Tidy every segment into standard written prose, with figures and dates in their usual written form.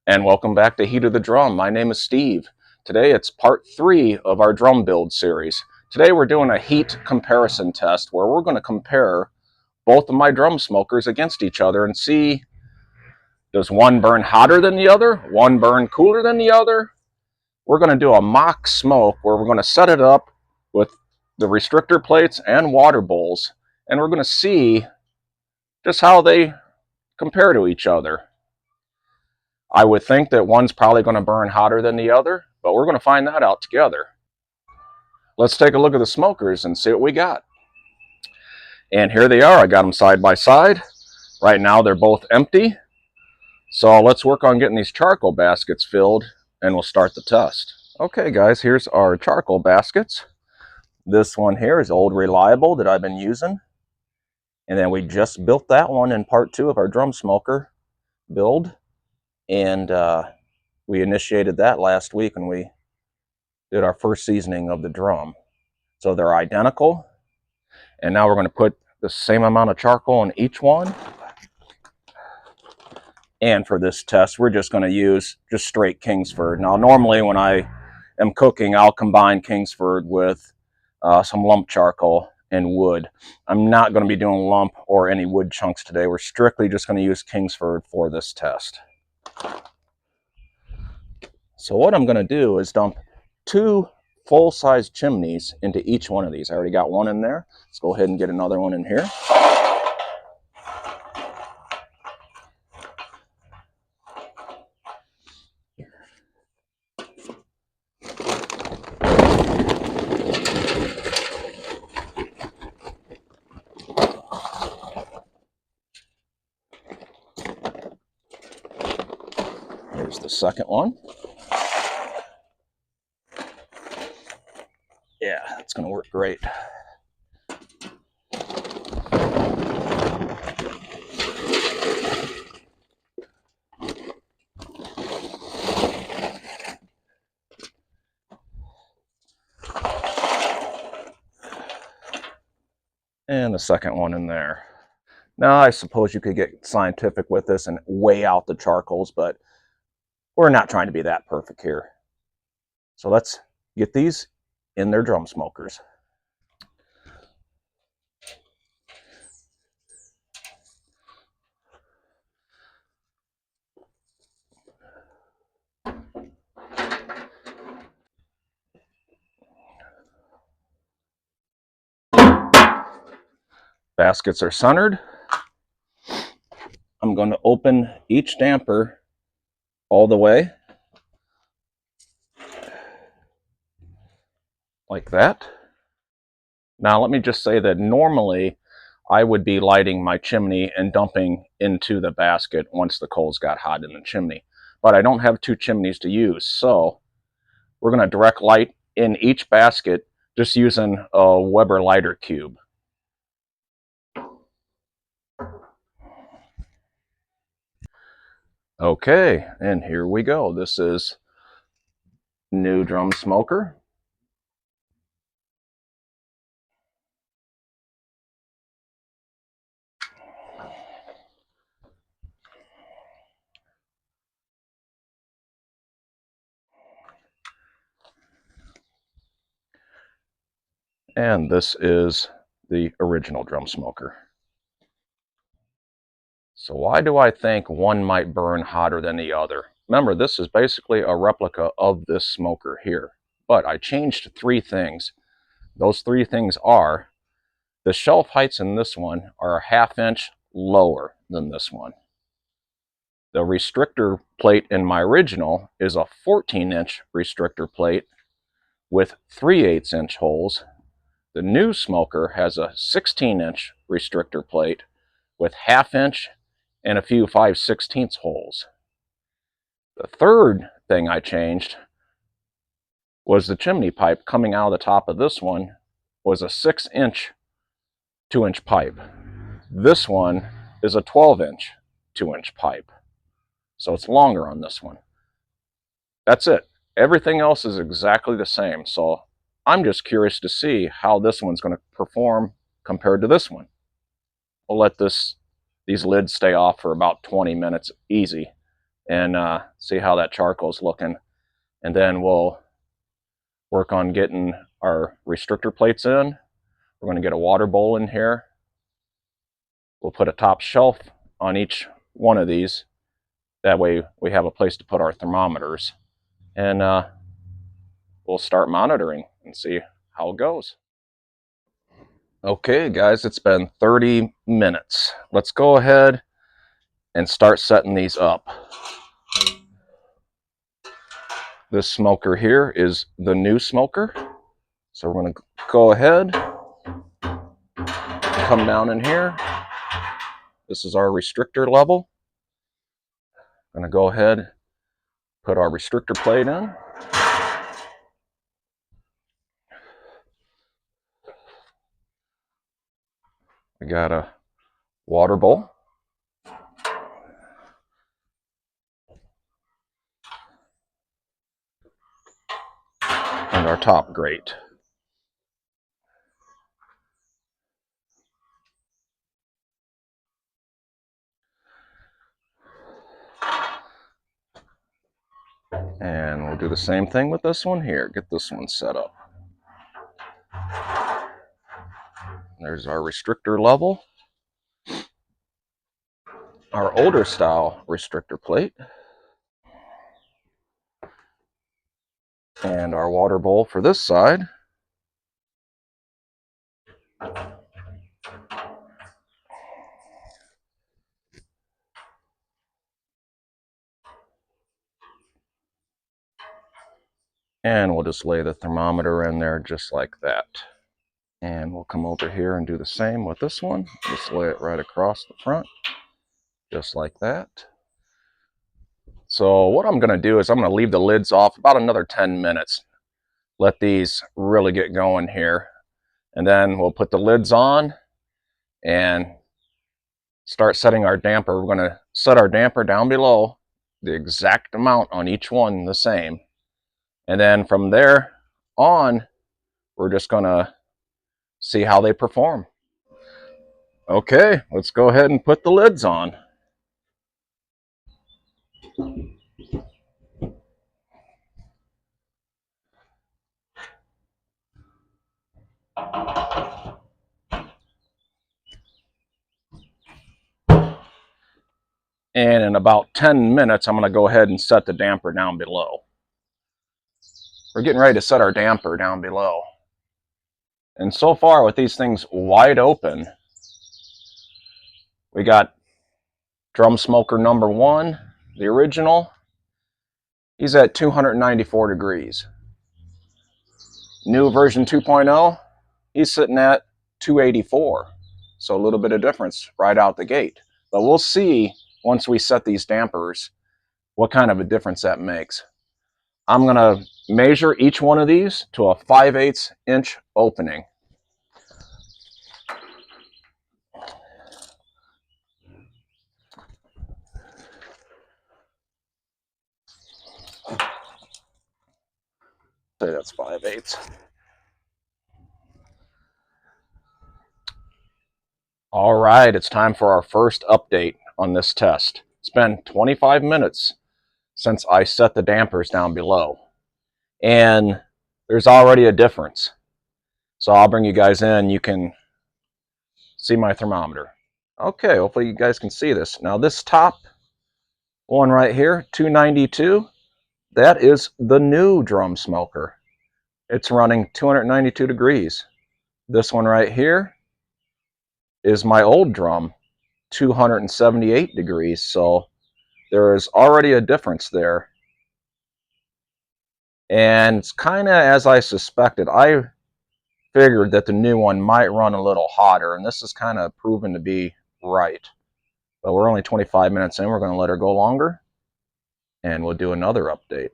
And welcome back to Heat of the Drum. My name is Steve. Today it's part 3 of our drum build series. Today we're doing a heat comparison test where we're going to compare both of my drum smokers against each other and see, does one burn hotter than the other? One burn cooler than the other? We're going to do a mock smoke where we're going to set it up with the restrictor plates and water bowls, and we're going to see just how they compare to each other. I would think that one's probably going to burn hotter than the other, but we're going to find that out together. Let's take a look at the smokers and see what we got. And here they are. I got them side by side. Right now they're both empty. So let's work on getting these charcoal baskets filled and we'll start the test. Okay guys, here's our charcoal baskets. This one here is Old Reliable that I've been using. And then we just built that one in part 2 of our drum smoker build. And we initiated that last week when we did our first seasoning of the drum. So they're identical. And now we're going to put the same amount of charcoal in each one. And for this test, we're just going to use just straight Kingsford. Now, normally when I am cooking, I'll combine Kingsford with some lump charcoal and wood. I'm not going to be doing lump or any wood chunks today. We're strictly just going to use Kingsford for this test. So what I'm going to do is dump 2 full-size chimneys into each one of these. I already got one in there. Let's go ahead and get another one in here. Here's the second one. Yeah, that's going to work great. And the second one in there. Now, I suppose you could get scientific with this and weigh out the charcoals, but we're not trying to be that perfect here. So let's get these in their drum smokers. Baskets are centered. I'm going to open each damper all the way, like that. Now let me just say that normally I would be lighting my chimney and dumping into the basket once the coals got hot in the chimney. But I don't have 2 chimneys to use, so we're going to direct light in each basket just using a Weber lighter cube. Okay, and here we go. This is new drum smoker. And this is the original drum smoker. So why do I think one might burn hotter than the other? Remember, this is basically a replica of this smoker here. But I changed 3 things. Those 3 things are, the shelf heights in this one are a 1/2 inch lower than this one. The restrictor plate in my original is a 14-inch restrictor plate with 3/8 inch holes. The new smoker has a 16-inch restrictor plate with 1/2 inch and a few 5/16 holes. The third thing I changed was the chimney pipe coming out of the top of this one was a 6-inch 2-inch pipe. This one is a 12-inch 2-inch pipe. So it's longer on this one. That's it. Everything else is exactly the same. So I'm just curious to see how this one's going to perform compared to this one. We'll let these lids stay off for about 20 minutes easy. and see how that charcoal's looking. And then we'll work on getting our restrictor plates in. We're going to get a water bowl in here. We'll put a top shelf on each one of these. That way we have a place to put our thermometers. And we'll start monitoring and see how it goes. Okay, guys, it's been 30 minutes. Let's go ahead and start setting these up. This smoker here is the new smoker. So we're going to go ahead, come down in here. This is our restrictor level. I'm going to go ahead, put our restrictor plate in. We got a water bowl. And our top grate. And we'll do the same thing with this one here. Get this one set up. There's our restrictor level. Our older style restrictor plate. And our water bowl for this side. And we'll just lay the thermometer in there just like that. And we'll come over here and do the same with this one. Just lay it right across the front, just like that. So what I'm going to do is I'm going to leave the lids off about another 10 minutes. Let these really get going here. And then we'll put the lids on and start setting our damper. We're going to set our damper down below, the exact amount on each one the same. And then from there on, we're just going to see how they perform. Okay, let's go ahead and put the lids on. And in about 10 minutes, I'm going to go ahead and set the damper down below. We're getting ready to set our damper down below. And so far with these things wide open, we got drum smoker number 1, the original. He's at 294 degrees. New version 2.0, he's sitting at 284. So a little bit of difference right out the gate. But we'll see once we set these dampers what kind of a difference that makes. I'm going to measure each one of these to a 5/8 inch opening. Say that's 5/8. All right, it's time for our first update on this test. It's been 25 minutes since I set the dampers down below, and there's already a difference. So I'll bring you guys in. You can see my thermometer. Okay, hopefully you guys can see this. Now this top one right here, 292, that is the new drum smoker. It's running 292 degrees. This one right here is my old drum, 278 degrees. So there is already a difference there. And it's kind of as I suspected. I figured that the new one might run a little hotter, and this is kind of proven to be right. But we're only 25 minutes in. We're going to let her go longer, and we'll do another update.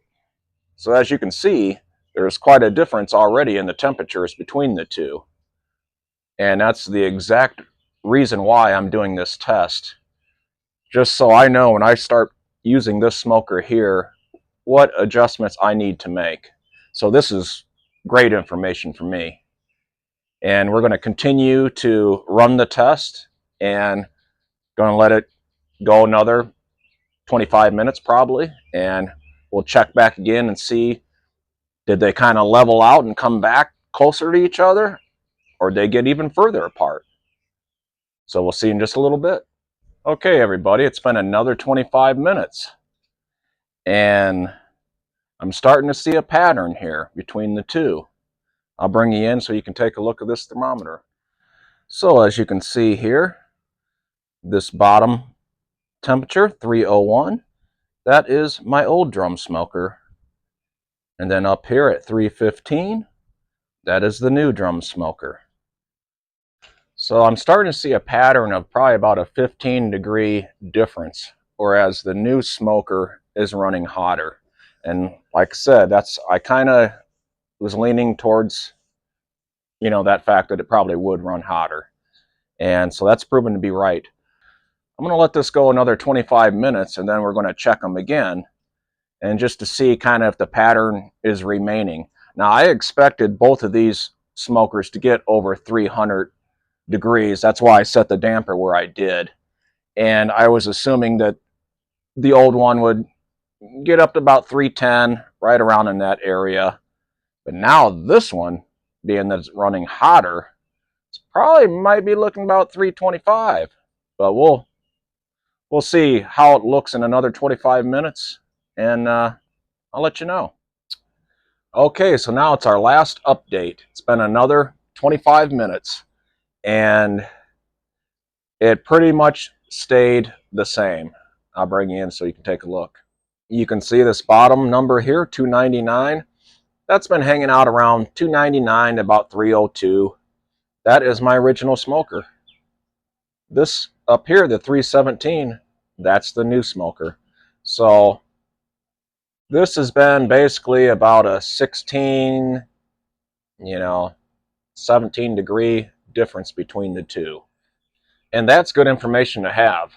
So as you can see, there's quite a difference already in the temperatures between the two. And that's the exact reason why I'm doing this test. Just so I know when I start using this smoker here, what adjustments I need to make. So this is great information for me. And we're going to continue to run the test and going to let it go another 25 minutes probably, and we'll check back again and see, did they kind of level out and come back closer to each other, or did they get even further apart? So we'll see in just a little bit. Okay, everybody, it's been another 25 minutes, and I'm starting to see a pattern here between the two. I'll bring you in so you can take a look at this thermometer. So as you can see here, this bottom temperature, 301, that is my old drum smoker. And then up here at 315, that is the new drum smoker. So I'm starting to see a pattern of probably about a 15-degree difference, whereas the new smoker is running hotter. And like I said, I kind of was leaning towards, that fact that it probably would run hotter. And so that's proven to be right. I'm going to let this go another 25 minutes, and then we're going to check them again, and just to see kind of if the pattern is remaining. Now, I expected both of these smokers to get over 300 degrees. That's why I set the damper where I did. And I was assuming that the old one would get up to about 310, right around in that area. But now this one, being that it's running hotter, it's probably might be looking about 325. But we'll see how it looks in another 25 minutes, and I'll let you know. Okay, so now it's our last update. It's been another 25 minutes, and it pretty much stayed the same. I'll bring you in so you can take a look. You can see this bottom number here, 299. That's been hanging out around 299 to about 302. That is my original smoker. This up here, the 317, that's the new smoker. So this has been basically about a 16, 17-degree difference between the two. And that's good information to have.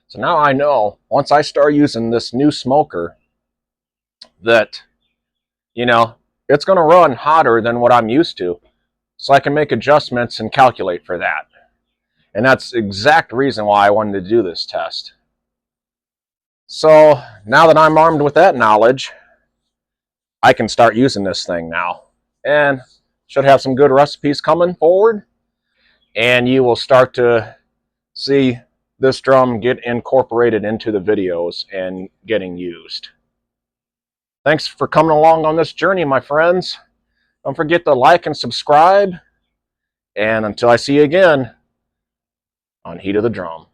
So now I know, once I start using this new smoker, that, it's going to run hotter than what I'm used to. So I can make adjustments and calculate for that. And that's the exact reason why I wanted to do this test. So now that I'm armed with that knowledge, I can start using this thing now. And should have some good recipes coming forward. And you will start to see this drum get incorporated into the videos and getting used. Thanks for coming along on this journey, my friends. Don't forget to like and subscribe. And until I see you again on Heat of the Drum.